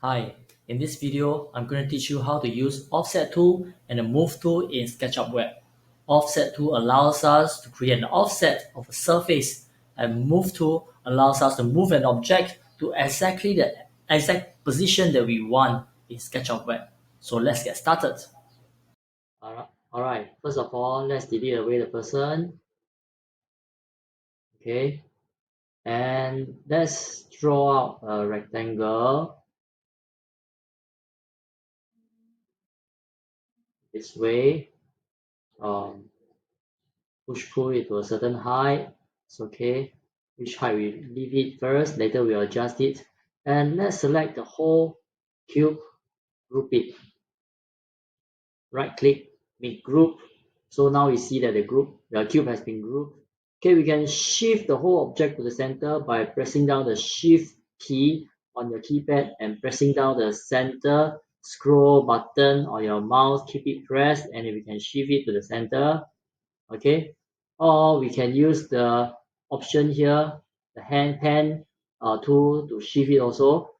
Hi, in this video, I'm going to teach you how to use Offset tool and the Move tool in Sketchup Web. Offset tool allows us to create an offset of a surface, and Move tool allows us to move an object to exactly the exact position that we want in Sketchup Web. So let's get started. Alright, first of all, let's delete away the person. Okay, and let's draw out a rectangle this way. Push pull it to a certain height. It's okay. Which height we leave it first, later we'll adjust it. And let's select the whole cube, group it. Right click, make group. So now we see that the cube has been grouped. Okay, we can shift the whole object to the center by pressing down the shift key on your keypad and pressing down the center scroll button on your mouse, keep it pressed, and we can shift it to the center. Okay, or we can use the option here, the hand pen tool to shift it also.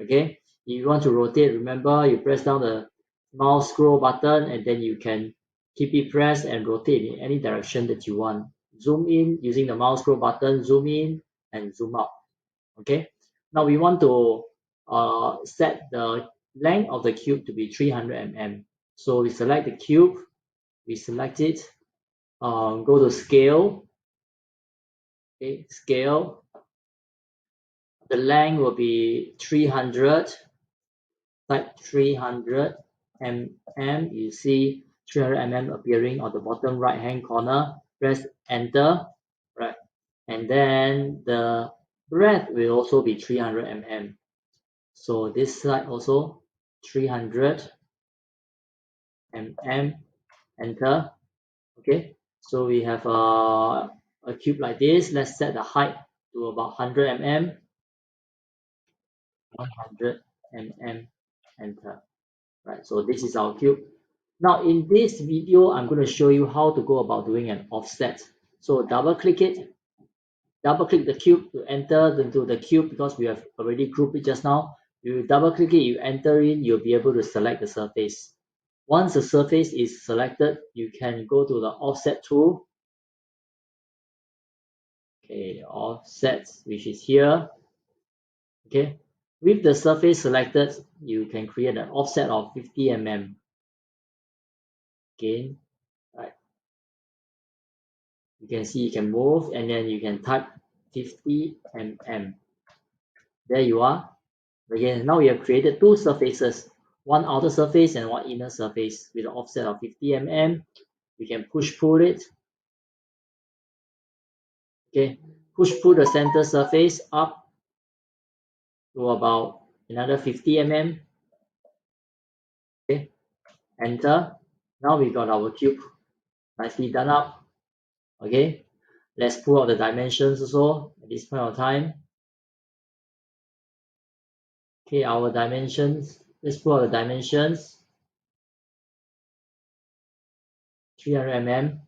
Okay, if you want to rotate, remember you press down the mouse scroll button and then you can keep it pressed and rotate in any direction that you want. Zoom in using the mouse scroll button, zoom in and zoom out. Okay, now we want to set the length of the cube to be 300 mm. So we select the cube, we select it, go to scale. Okay, scale. The length will be 300. Type 300 mm. You see 300 mm appearing on the bottom right hand corner. Press enter. Right, and then the breadth will also be 300 mm. So this side also 300 mm. Enter. Okay, so we have a cube like this. Let's set the height to about 100 mm. 100 mm. Enter. Right, so this is our cube. Now in this video, I'm going to show you how to go about doing an offset. So double click it, double click the cube to enter into the cube because we have already grouped it just now. You double click it, you enter in, you'll be able to select the surface. Once the surface is selected, you can go to the offset tool. Okay, offset, which is here. Okay, with the surface selected, you can create an offset of 50 mm. Again, right. You can see you can move and then you can type 50 mm. There you are. Again, now we have created two surfaces, one outer surface and one inner surface with an offset of 50 mm. We can push pull it. Okay, push pull the center surface up to about another 50 mm. Okay, enter. Now we got our cube nicely done up. Okay, let's pull out the dimensions also at this point of time. Okay, our dimensions, let's pull out the dimensions. 300 mm,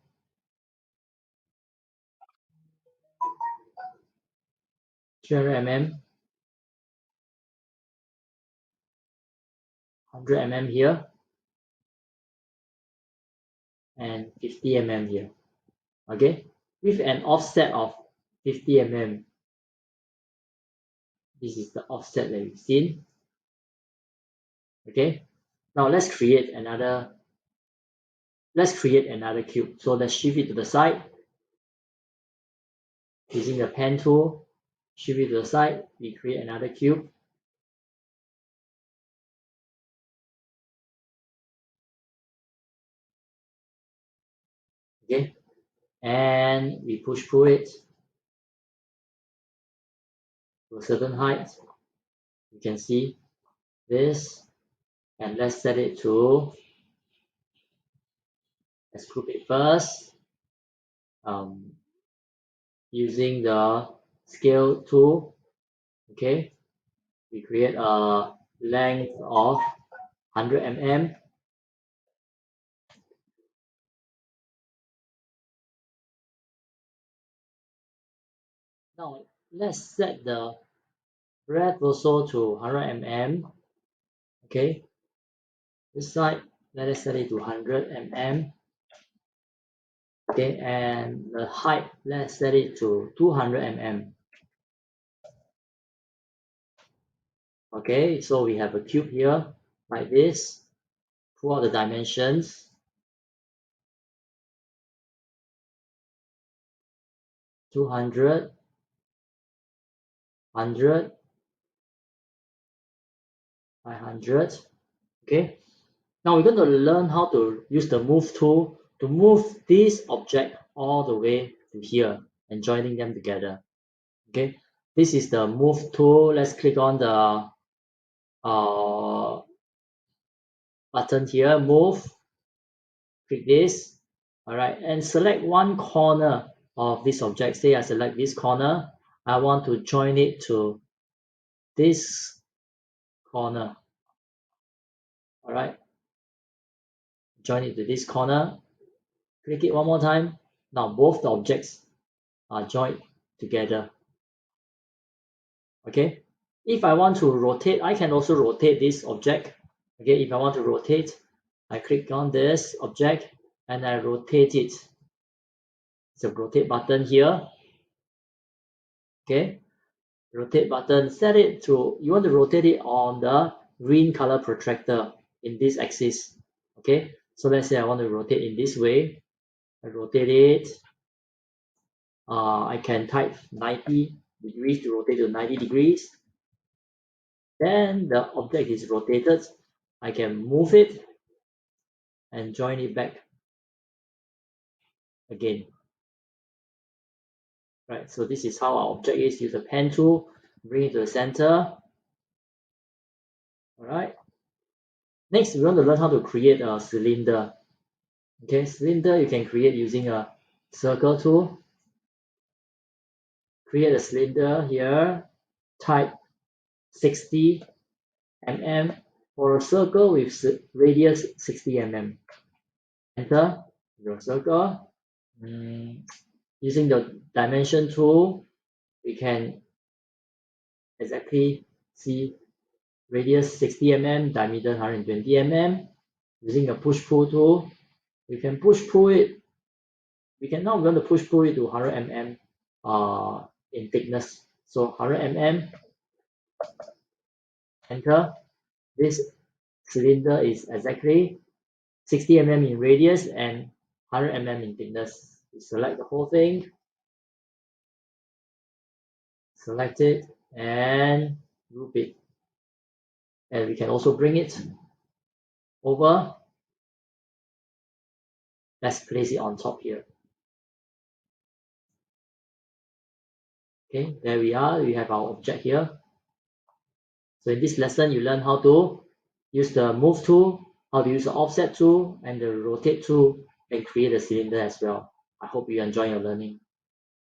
300 mm, 100 mm here, and 50 mm here. Okay, with an offset of 50 mm. This is the offset that we've seen. Okay, now let's create another cube. So let's shift it to the side using the pen tool. Shift it to the side, we create another cube. Okay, and we push pull it to a certain height. You can see this, and let's set it to, let's group it first using the scale tool. Okay, we create a length of 100 mm. Now let's set the breadth also to 100 mm. Okay, this side, let us set it to 100 mm. Okay, and the height, let's set it to 200 mm. Okay, so we have a cube here like this. Pull out the dimensions. 200, 100, 500. Okay, now we're going to learn how to use the move tool to move this object all the way to here and joining them together. Okay, this is the move tool. Let's click on the button here, move, click this. All right, and select one corner of this object. Say I select this corner. I want to join it to this corner. All right, join it to this corner. Click it one more time. Now both the objects are joined together. Okay, if I want to rotate, I can also rotate this object. Okay, if I want to rotate, I click on this object and I rotate it. It's a rotate button here. Okay, rotate button, set it to, you want to rotate it on the green color protractor in this axis. Okay, so let's say I want to rotate in this way. I rotate it. I can type 90 degrees to rotate to 90 degrees. Then the object is rotated. I can move it and join it back again. Right, so this is how our object is. Use the pen tool, bring it to the center. All right. Next, we want to learn how to create a cylinder. Okay, cylinder you can create using a circle tool. Create a cylinder here. Type 60 mm for a circle with radius 60 mm. Enter your circle. Using the dimension tool, we can exactly see radius 60 mm, diameter 120 mm. Using a push-pull tool, we can push-pull it. We can now going to push-pull it to 100 mm in thickness. So 100 mm, enter. This cylinder is exactly 60 mm in radius and 100 mm in thickness. We select the whole thing, select it, and group it. And we can also bring it over. Let's place it on top here. Okay, there we are. We have our object here. So in this lesson, you learn how to use the move tool, how to use the offset tool, and the rotate tool, and create a cylinder as well. I hope you enjoy your learning.